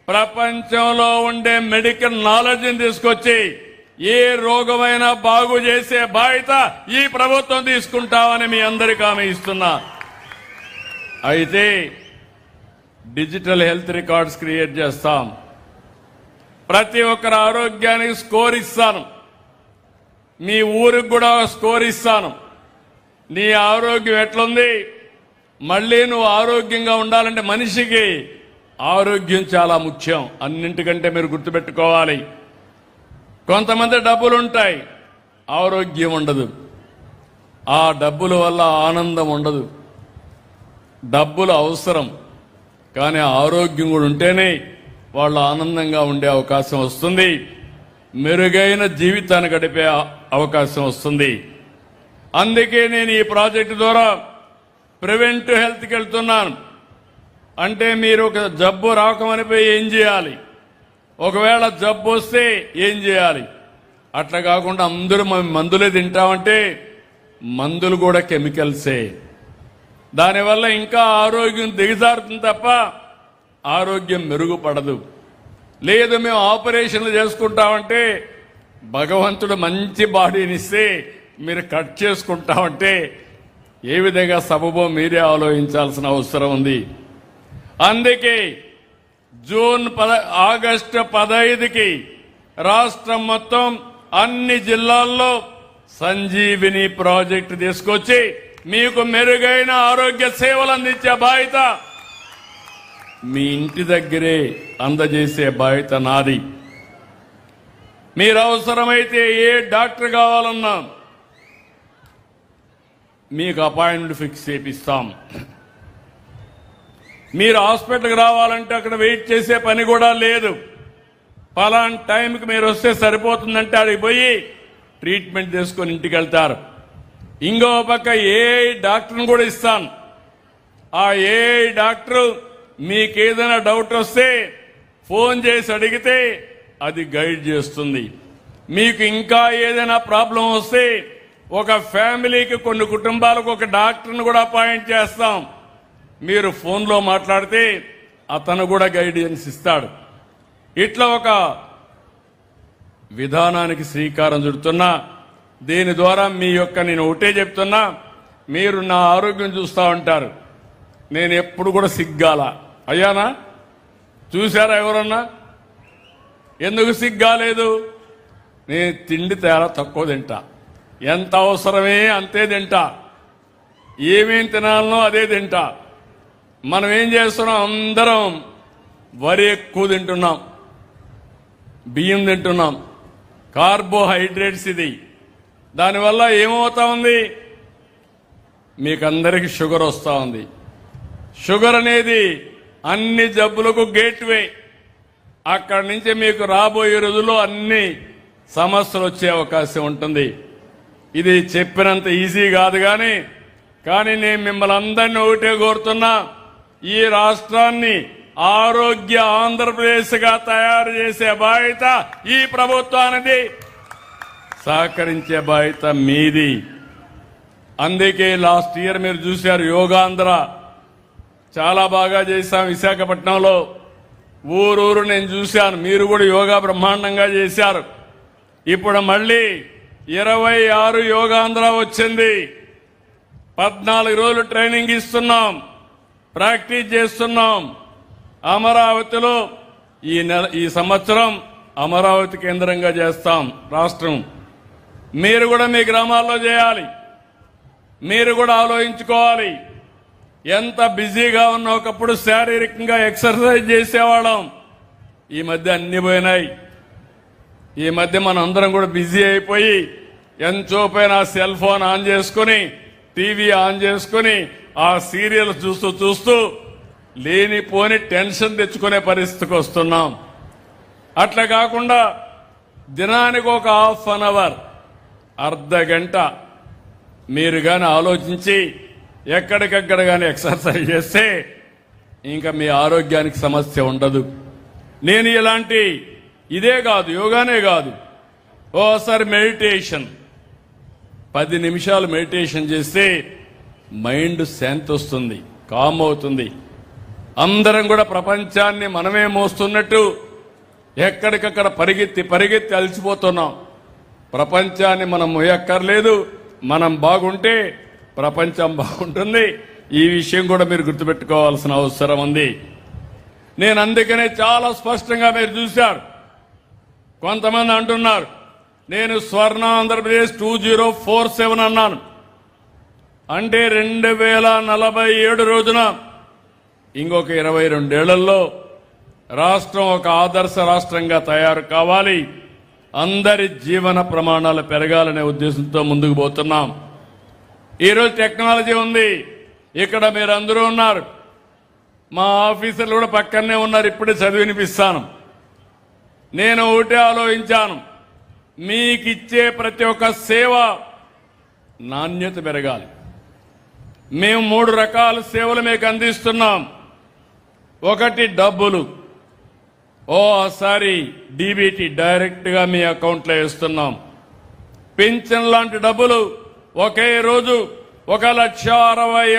ప్రపంచంలో ఉండే మెడికల్ నాలెడ్జ్ని తీసుకొచ్చి ఏ రోగమైనా బాగు చేసే బాధ్యత ఈ ప్రభుత్వం తీసుకుంటామని మీ అందరికీ హామీ ఇస్తున్నా. అయితే డిజిటల్ హెల్త్ రికార్డ్స్ క్రియేట్ చేస్తాం. ప్రతి ఒక్కరి ఆరోగ్యానికి స్కోర్ ఇస్తాను. మీ ఊరికి కూడా స్కోర్ ఇస్తాను. నీ ఆరోగ్యం ఎట్లుంది, మళ్ళీ నువ్వు ఆరోగ్యంగా ఉండాలంటే మనిషికి ఆరోగ్యం చాలా ముఖ్యం. అన్నింటికంటే మీరు గుర్తుపెట్టుకోవాలి, కొంతమంది డబ్బులుంటాయి, ఆరోగ్యం ఉండదు. ఆ డబ్బుల వల్ల ఆనందం ఉండదు. డబ్బులు అవసరం, కానీ ఆరోగ్యం కూడా ఉంటేనే వాళ్ళు ఆనందంగా ఉండే అవకాశం వస్తుంది, మెరుగైన జీవితాన్ని గడిపే అవకాశం వస్తుంది. అందుకే నేను ఈ ప్రాజెక్టు ద్వారా ప్రివెంటివ్ హెల్త్కి వెళ్తున్నాను. అంటే మీరు ఒక జబ్బు రాకమనిపోయి ఏం చేయాలి, ఒకవేళ జబ్బు వస్తే ఏం చేయాలి, అట్లా కాకుండా అందరూ మందులే తింటామంటే మందులు కూడా కెమికల్సే. దానివల్ల ఇంకా ఆరోగ్యం దిగజారుతుంది తప్ప ఆరోగ్యం మెరుగుపడదు. లేదు మేము ఆపరేషన్లు చేసుకుంటామంటే భగవంతుడు మంచి బాడీనిస్తే మీరు కట్ చేసుకుంటామంటే ఏ విధంగా సబబో మీరే ఆలోచించాల్సిన అవసరం ఉంది. అందుకే ఆగస్టు 15కి రాష్ట్రం మొత్తం అన్ని జిల్లాల్లో సంజీవిని ప్రాజెక్టు తీసుకొచ్చి మీకు మెరుగైన ఆరోగ్య సేవలు అందించే బాధ్యత మీ ఇంటి దగ్గరే అందజేసే బాధ్యత నాది. మీరు అవసరమైతే ఏ డాక్టర్ కావాలన్నా మీకు అపాయింట్మెంట్ ఫిక్స్ చేపిస్తాం. మీరు హాస్పిటల్కి రావాలంటే అక్కడ వెయిట్ చేసే పని కూడా లేదు. పలానా టైంకి మీరు వస్తే సరిపోతుందంటే అక్కడికి పోయి ట్రీట్మెంట్ చేసుకొని ఇంటికి వెళ్తారు. ఇంకో పక్క ఏ డాక్టర్ని కూడా ఇస్తాను. ఆ ఏ డాక్టరు మీకేదైనా డౌట్ వస్తే ఫోన్ చేసి అడిగితే అది గైడ్ చేస్తుంది. మీకు ఇంకా ఏదైనా ప్రాబ్లం వస్తే ఒక ఫ్యామిలీకి, కొన్ని కుటుంబాలకు ఒక డాక్టర్ని కూడా అపాయింట్ చేస్తాం. మీరు ఫోన్లో మాట్లాడితే అతను కూడా గైడెన్స్ ఇస్తాడు. ఇట్లా ఒక విధానానికి శ్రీకారం చుడుతున్నా. దీని ద్వారా నేను ఒకటే చెప్తున్నా, మీరు నా ఆరోగ్యం చూస్తూ ఉంటారు. నేను ఎప్పుడు కూడా సిగ్గాల అయ్యానా? చూశారా ఎవరన్నా? ఎందుకు సిగ్గాలేదు? నేను తిండి తేడా తక్కువ తింటా, ఎంత అవసరమే అంతే తింటా, ఏమేం తినాలనో అదే తింటా. మనం ఏం చేస్తున్నాం, అందరం వరి ఎక్కువ తింటున్నాం, బియ్యం తింటున్నాం, కార్బోహైడ్రేట్స్. ఇది దానివల్ల ఏమవుతా ఉంది, మీకందరికీ షుగర్ వస్తూ ఉంది. షుగర్ అనేది అన్ని జబ్బులకు గేట్వే. అక్కడి నుంచి మీకు రాబోయే రోజుల్లో అన్ని సమస్యలు వచ్చే అవకాశం ఉంటుంది. ఇది చెప్పినంత ఈజీ కాదు, కానీ నేను మిమ్మల్ని అందరినీ ఒకటే కోరుతున్నా, ఈ రాష్ట్రాన్ని ఆరోగ్య ఆంధ్రప్రదేశ్గా తయారు చేసే బాధ్యత ఈ ప్రభుత్వానికి, సహకరించే బాధ్యత మీది. అందుకే లాస్ట్ ఇయర్ మీరు చూశారు, యోగాంధ్ర చాలా బాగా చేశాం. విశాఖపట్నంలో ఊరూరు నేను చూశాను. మీరు కూడా యోగా బ్రహ్మాండంగా చేశారు. ఇప్పుడు మళ్ళీ 26 యోగాంధ్ర వచ్చింది. 14 రోజులు ట్రైనింగ్ ఇస్తున్నాం, ప్రాక్టీస్ చేస్తున్నాం. అమరావతిలో ఈ సంవత్సరం అమరావతి కేంద్రంగా చేస్తాం రాష్ట్రం. మీరు కూడా మీ గ్రామాల్లో చేయాలి. మీరు కూడా ఆలోచించుకోవాలి. ఎంత బిజీగా ఉన్న ఒకప్పుడు శారీరకంగా ఎక్సర్సైజ్ చేసేవాళ్ళం, ఈ మధ్య అన్ని పోయినాయి. ఈ మధ్య మనం అందరం కూడా బిజీ అయిపోయి ఎంతోపైన సెల్ ఫోన్ ఆన్ చేసుకుని, టీవీ ఆన్ చేసుకుని ఆ సీరియల్ చూస్తూ లేనిపోని టెన్షన్ తెచ్చుకునే పరిస్థితికి వస్తున్నాం. అట్లా కాకుండా దినానికి ఒక ½ an hour, అర్ధ గంట మీరు గాని ఆలోచించి ఎక్కడికక్కడ గాని ఎక్సర్సైజ్ చేస్తే ఇంకా మీ ఆరోగ్యానికి సమస్య ఉండదు. నేను ఇలాంటి ఇదే కాదు, యోగానే కాదు, ఓసారి మెడిటేషన్ 10 నిమిషాలు మెడిటేషన్ చేస్తే మైండ్ శాంతి వస్తుంది, కామ్ అవుతుంది. అందరం కూడా ప్రపంచాన్ని మనమే మోస్తున్నట్టు ఎక్కడికక్కడ పరిగెత్తి అలసిపోతున్నాం. ప్రపంచాన్ని మనం మోయక్కర్లేదు. మనం బాగుంటే ప్రపంచం బాగుంటుంది. ఈ విషయం కూడా మీరు గుర్తుపెట్టుకోవాల్సిన అవసరం ఉంది. నేను అందుకనే చాలా స్పష్టంగా మీరు చూశారు. కొంతమంది అంటున్నారు నేను స్వర్ణ ఆంధ్రప్రదేశ్ 2047 అన్నాను. అంటే 2047 రోజున ఇంకొక 22 ఏళ్లలో రాష్ట్రం ఒక ఆదర్శ రాష్ట్రంగా తయారు కావాలి. అందరి జీవన ప్రమాణాలు పెరగాలనే ఉద్దేశంతో ముందుకు పోతున్నాం. ఈరోజు టెక్నాలజీ ఉంది. ఇక్కడ మీరందరూ ఉన్నారు. మా ఆఫీసర్లు కూడా పక్కనే ఉన్నారు. ఇప్పుడే చదివి వినిపిస్తాను. నేను ఒకటే ఆలోచించాను, మీకిచ్చే ప్రతి ఒక్క సేవ నాణ్యత పెరగాలి. మేము 3 రకాల సేవలు మీకు అందిస్తున్నాం. ఒకటి డబ్బులు, ఓసారి డీబీటీ డైరెక్ట్ గా మీ అకౌంట్లో వేస్తున్నాం. పింఛన్ లాంటి డబ్బులు ఒకే రోజు 1,60,000